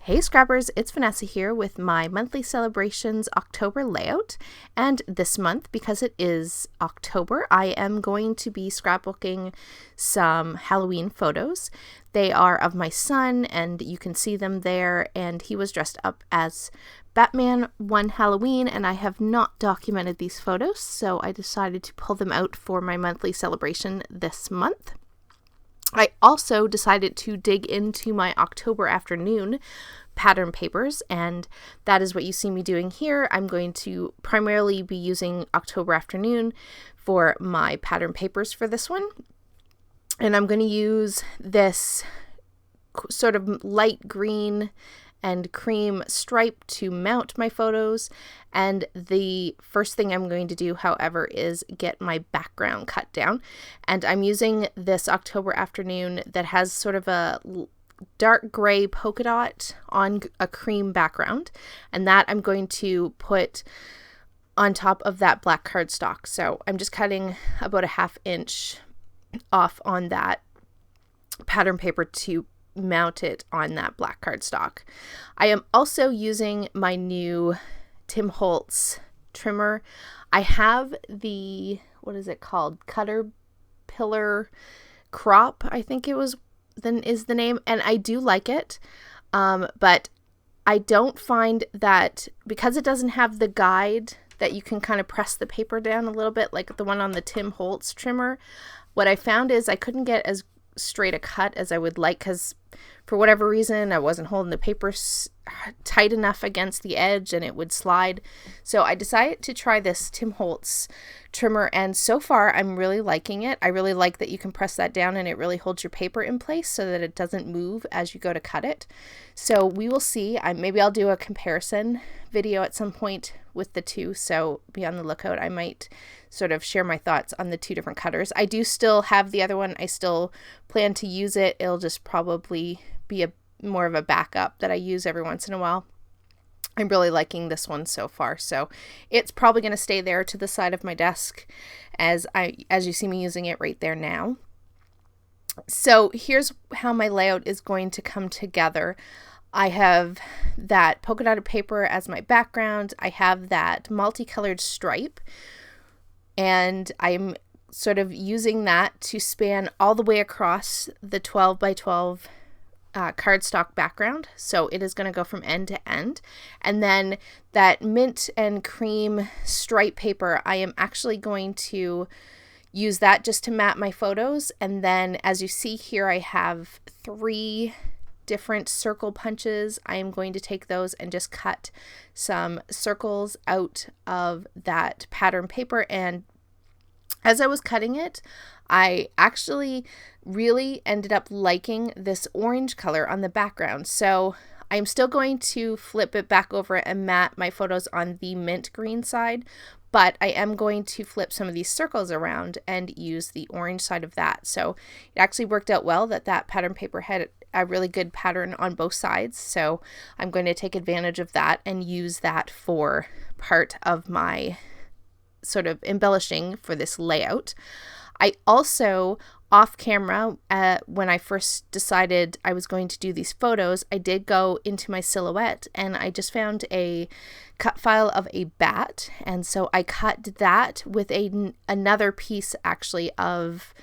Hey Scrappers, it's Vanessa here with my monthly celebrations October layout, and this month, because it is October, I am going to be scrapbooking some Halloween photos. They are of my son, and you can see them there, and he was dressed up as Batman one Halloween, and I have not documented these photos, so I decided to pull them out for my monthly celebration this month. I also decided to dig into my October afternoon pattern papers, and that is what you see me doing here. I'm going to primarily be using October afternoon for my pattern papers for this one, and I'm going to use this sort of light green and cream stripe to mount my photos. And the first thing I'm going to do, however, is get my background cut down. And I'm using this October afternoon that has sort of a dark gray polka dot on a cream background. And that I'm going to put on top of that black cardstock. So I'm just cutting about a 1/2 inch off on that pattern paper to mount it on that black cardstock. I am also using my new Tim Holtz trimmer. I have the, what is it called? Caterpillar Crop, I think it was, then is the name, and I do like it, but I don't find that, because it doesn't have the guide that you can kind of press the paper down a little bit like the one on the Tim Holtz trimmer, what I found is I couldn't get as straight a cut as I would like, because for whatever reason I wasn't holding the paper tight enough against the edge and it would slide. So I decided to try this Tim Holtz trimmer, and so far I'm really liking it. I really like that you can press that down and it really holds your paper in place so that it doesn't move as you go to cut it. So we will see. Maybe I'll do a comparison video at some point with the two, so be on the lookout. I might sort of share my thoughts on the two different cutters. I do still have the other one. I still plan to use it. It'll just probably be more of a backup that I use every once in a while. I'm really liking this one so far, so it's probably going to stay there to the side of my desk as you see me using it right there now. So here's how my layout is going to come together. I have that polka dotted paper as my background. I have that multicolored stripe, and I'm sort of using that to span all the way across the 12 by 12 cardstock background. So it is going to go from end to end. And then that mint and cream stripe paper, I am actually going to use that just to map my photos. And then as you see here, I have 3 different circle punches. I am going to take those and just cut some circles out of that pattern paper. And as I was cutting it, I actually really ended up liking this orange color on the background. So I'm still going to flip it back over and mat my photos on the mint green side, but I am going to flip some of these circles around and use the orange side of that. So it actually worked out well that pattern paper had a really good pattern on both sides. So I'm going to take advantage of that and use that for part of my sort of embellishing for this layout. I also, off camera, when I first decided I was going to do these photos, I did go into my silhouette and I just found a cut file of a bat, and so I cut that with another piece actually of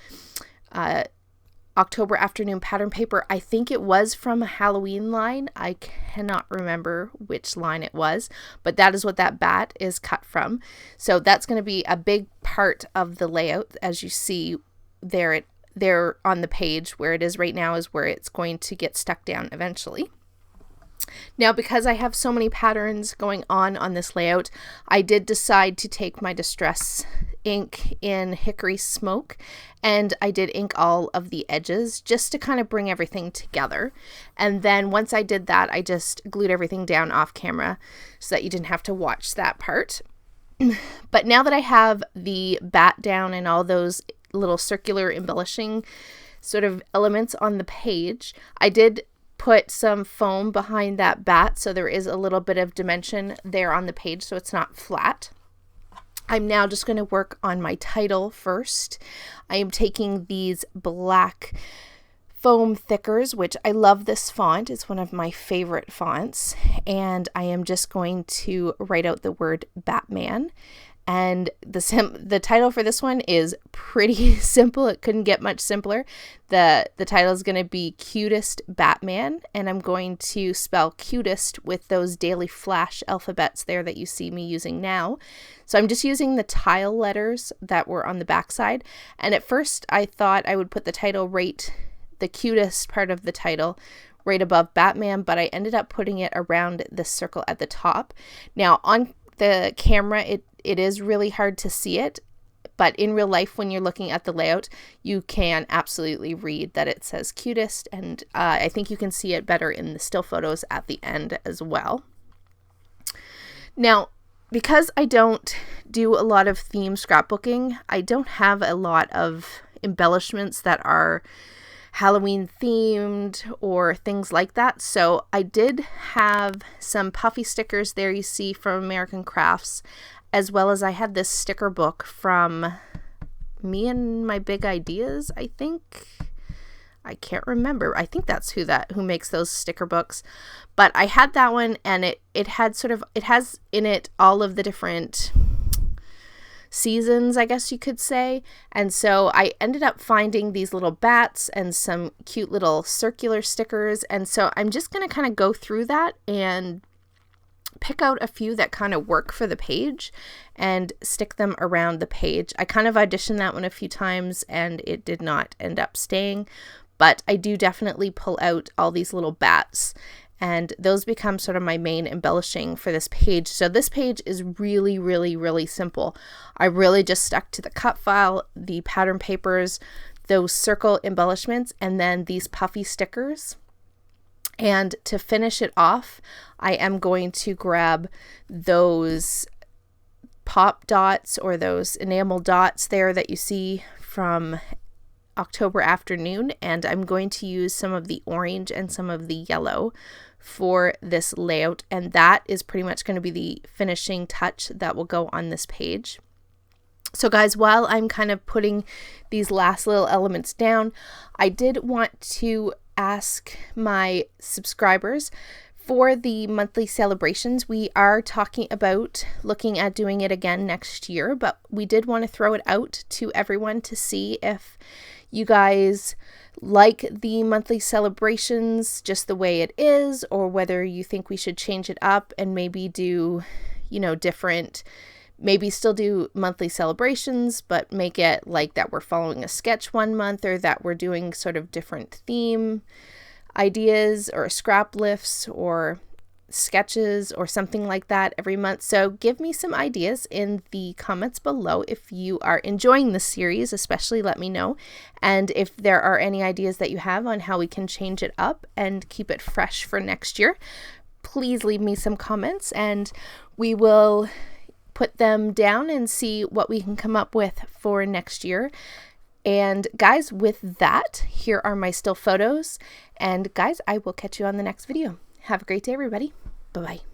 October afternoon pattern paper. I think it was from a Halloween line. I cannot remember which line it was, but that is what that bat is cut from. So that's going to be a big part of the layout. As you see there on the page where it is right now is where it's going to get stuck down eventually. Now, because I have so many patterns going on this layout, I did decide to take my Distress ink in Hickory Smoke, and I did ink all of the edges just to kind of bring everything together. And then once I did that, I just glued everything down off camera so that you didn't have to watch that part. But now that I have the bat down and all those little circular embellishing sort of elements on the page, I did put some foam behind that bat so there is a little bit of dimension there on the page so it's not flat. I'm now just going to work on my title first. I am taking these black foam thickers, which I love this font. It's one of my favorite fonts. And I am just going to write out the word Batman. And the title for this one is pretty simple. It couldn't get much simpler. The title is going to be Cutest Batman, and I'm going to spell cutest with those Daily Flash alphabets there that you see me using now. So I'm just using the tile letters that were on the backside. And at first I thought I would put the title the cutest part of the title right above Batman, but I ended up putting it around the circle at the top. Now on the camera, it is really hard to see it, but in real life, when you're looking at the layout, you can absolutely read that it says cutest, and I think you can see it better in the still photos at the end as well. Now, because I don't do a lot of theme scrapbooking, I don't have a lot of embellishments that are Halloween themed or things like that. So I did have some puffy stickers there you see from American Crafts, as well as I had this sticker book from Me and My Big Ideas, I think. I can't remember. I think that's who makes those sticker books. But I had that one, and it has in it all of the different seasons, I guess you could say. And so I ended up finding these little bats and some cute little circular stickers. And so I'm just going to kind of go through that and pick out a few that kind of work for the page and stick them around the page. I kind of auditioned that one a few times and it did not end up staying, but I do definitely pull out all these little bats, and those become sort of my main embellishing for this page. So this page is really, really, really simple. I really just stuck to the cut file, the pattern papers, those circle embellishments, and then these puffy stickers. And to finish it off, I am going to grab those pop dots or those enamel dots there that you see from October Afternoon, and I'm going to use some of the orange and some of the yellow for this layout, and that is pretty much going to be the finishing touch that will go on this page. So guys, while I'm kind of putting these last little elements down, I did want to ask my subscribers for the monthly celebrations. We are talking about looking at doing it again next year, but we did want to throw it out to everyone to see if you guys like the monthly celebrations just the way it is, or whether you think we should change it up and maybe do, different, maybe still do monthly celebrations, but make it like that we're following a sketch one month, or that we're doing sort of different theme ideas or scrap lifts or sketches or something like that every month. So give me some ideas in the comments below. If you are enjoying this series, especially, let me know. And if there are any ideas that you have on how we can change it up and keep it fresh for next year, please leave me some comments and we will put them down and see what we can come up with for next year. And guys, with that, here are my still photos. And guys, I will catch you on the next video. Have a great day, everybody. Bye-bye.